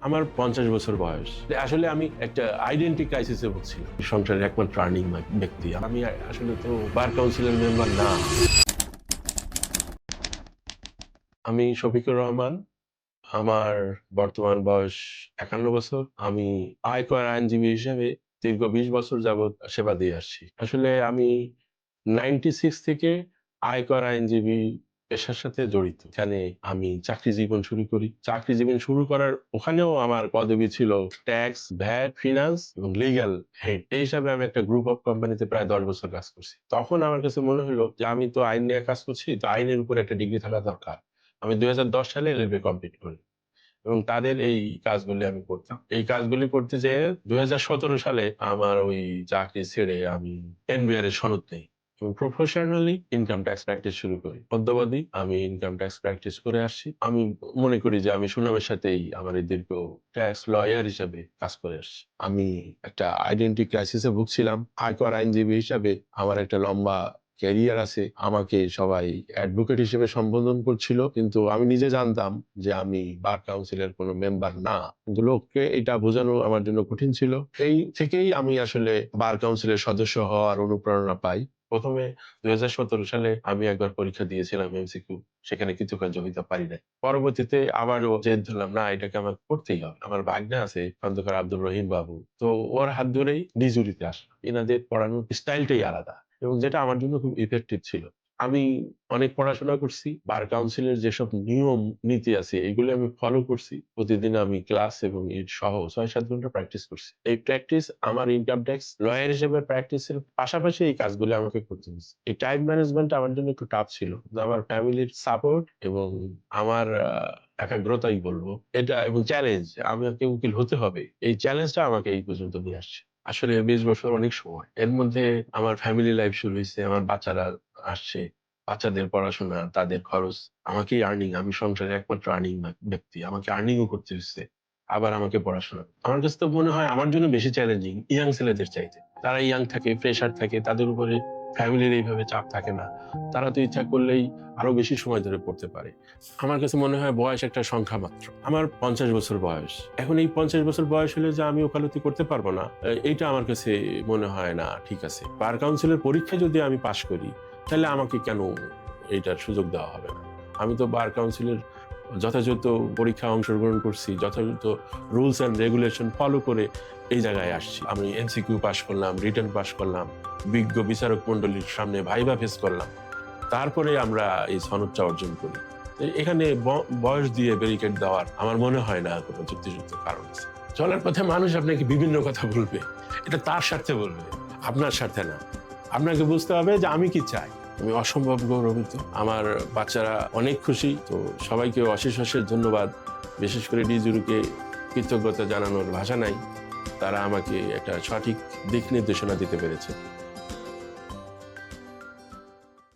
আমার ৫০ বছর বয়স। আসলে আমি একটা আইডেন্টি ক্রাইসিসে ভুগছিলাম। সংসারের একমাত্র আর্নিং ব্যক্তি। আমি আসলে তো বার কাউন্সিলের মেম্বার না। আমি শফিকুর রহমান। আমার বর্তমান বয়স ৫১ বছর। আমি আয়কর আইনজীবী হিসেবে দীর্ঘ ২০ বছর যাবৎ সেবা দিয়ে আসছি। আসলে আমি 96 থেকে আয়কর আইনজীবী পেশার সাথে জড়িত। এখানে আমি চাকরি জীবন শুরু করি। চাকরি জীবন শুরু করার ওখানেও আমার পদবি ছিল ট্যাক্স, ভ্যাট, ফিনান্স এবং লিগ্যাল হেড। এই হিসাবে আমি একটা গ্রুপ অফ কোম্পানিতে প্রায় ১০ বছর কাজ করছি। তখন আমার কাছে মনে হলো যে আমি তো আইন নিয়ে কাজ করছি, তো আইনের উপর একটা ডিগ্রি থাকা দরকার। আমি ২০১০ সালে এলএলবি কমপ্লিট করি এবং তাদের এই কাজগুলি আমি করতাম। এই কাজগুলি করতে যেয়ে ২০১৭ সালে আমার ওই চাকরি ছেড়ে আমি এনবিআর এর সনদ নেই এবং প্রফেশনালি ইনকাম ট্যাক্স প্র্যাকটিস শুরু করি। অদ্যাবধি আমি ইনকাম ট্যাক্স প্র্যাকটিস করে আসছি। আমি মনে করি যে আমি সুনামের সাথেই আমার এই দীর্ঘ ট্যাক্স লয়ার হিসেবে কাজ করে আসছি। আমি একটা আইডেন্টি ক্রাইসিসে ভুগছিলাম। আয়কর আইনজীবী হিসাবে আমার একটা লম্বা ক্যারিয়ার আছে। আমাকে সবাই অ্যাডভোকেট হিসেবে সম্বোধন করছিল, কিন্তু আমি নিজে জানতাম যে আমি বার কাউন্সিলের কোনো মেম্বার না। কিন্তু লোককে এটা বোঝানো আমার জন্য কঠিন ছিল। এই থেকেই আমি আসলে বার কাউন্সিলের সদস্য হওয়ার অনুপ্রেরণা পাই। প্রথমে ২০১৭ সালে আমি একবার পরীক্ষা দিয়েছিলাম এমসিকিউ, সেখানে কিছু কার্য হইতে পারি নাই। পরবর্তীতে আবারও জেদ ধরলাম, না এটাকে আমার করতেই হবে। আমার ভাগ্নে আছে খন্দকার আব্দুর রহিম বাবু, তো ওর হাত ধরেই ডিজুরিতে আসলাম। এনাদের পড়ানোর স্টাইলটাই আলাদা এবং যেটা আমার জন্য খুব ইফেক্টিভ ছিল। আমি অনেক পড়াশোনা করছি। বার কাউন্সিলের যেসব নিয়ম নীতি আছে এগুলো আমি ফলো করছি। প্রতিদিন আমি ক্লাস এবং এর সহ ৬-৭ ঘন্টা প্র্যাকটিস করছি। এই প্র্যাকটিস আমার ইনকাম ট্যাক্স লয়ার হিসেবে প্র্যাকটিসের পাশাপাশি এই কাজগুলো আমাকে করতে হয়েছে। এই টাইম ম্যানেজমেন্ট আমার জন্য একটু টাফ ছিল। আমার ফ্যামিলির সাপোর্ট এবং আমার একাগ্রতাই বলবো এটা এবং চ্যালেঞ্জ, আমাকে উকিল হতে হবে, এই চ্যালেঞ্জটা আমাকে এই পর্যন্ত নিয়ে আসছে। আসলে ২০ বছর অনেক সময়। এর মধ্যে আমার ফ্যামিলি লাইফ শুরু হইছে। আমার বাচ্চারা আসছে। বাচ্চাদের পড়াশোনা, তাদের খরচ। আমাকেই আর্নিং, আমি সংসারের একমাত্র আর্নিং ব্যক্তি। আমাকে আর্নিং ও করতে হচ্ছে। আবার আমাকে পড়াশোনা। আমার কাছে তো মনে হয় আমার জন্য বেশি চ্যালেঞ্জিং ইয়াং ছেলেদের চাইতে। তারা ইয়াং থাকে, ফ্রেশার থাকে, তাদের উপরে ফ্যামিলির এইভাবে চাপ থাকে না। তারা তো ইচ্ছা করলেই আরো বেশি সময় ধরে পড়তে পারে। আমার কাছে মনে হয় বয়স একটা সংখ্যা মাত্র। আমার ৫০ বছর বয়স। এখন এই ৫০ বছর বয়স হলে যে আমি ওকালতি করতে পারবো না, এইটা আমার কাছে মনে হয় না ঠিক আছে। বার কাউন্সিলের পরীক্ষায় যদি আমি পাশ করি, তাহলে আমাকে কেন এইটার সুযোগ দেওয়া হবে না? আমি তো বার কাউন্সিলের যথাযথ পরীক্ষায় অংশগ্রহণ করছি, যথাযথ রুলস অ্যান্ড রেগুলেশন ফলো করে এই জায়গায় আসছি। আমি এমসিকিউ পাশ করলাম, রিটেন পাশ করলাম, বিজ্ঞ বিচারক মণ্ডলীর সামনে ভাইভা ফেস করলাম। তারপরে আমরা এই সনদটা অর্জন করি। এখানে বয়স দিয়ে ব্যারিকেড দেওয়ার আমার মনে হয় না কোনো যুক্তিযুক্ত কারণ আছে। চলার পথে মানুষ আপনাকে বিভিন্ন কথা বলবে, এটা তার স্বার্থে বলবে, আপনার স্বার্থে না। আপনাকে বুঝতে হবে যে আমি কি চাই। আমি অসম্ভব গৌরবিত। আমার বাচ্চারা অনেক খুশি। তো সবাইকে অশেষ অশেষ ধন্যবাদ। বিশেষ করে ডিজুরুকে কৃতজ্ঞতা জানানোর ভাষা নাই। তারা আমাকে একটা সঠিক দিক নির্দেশনা দিতে পেরেছে।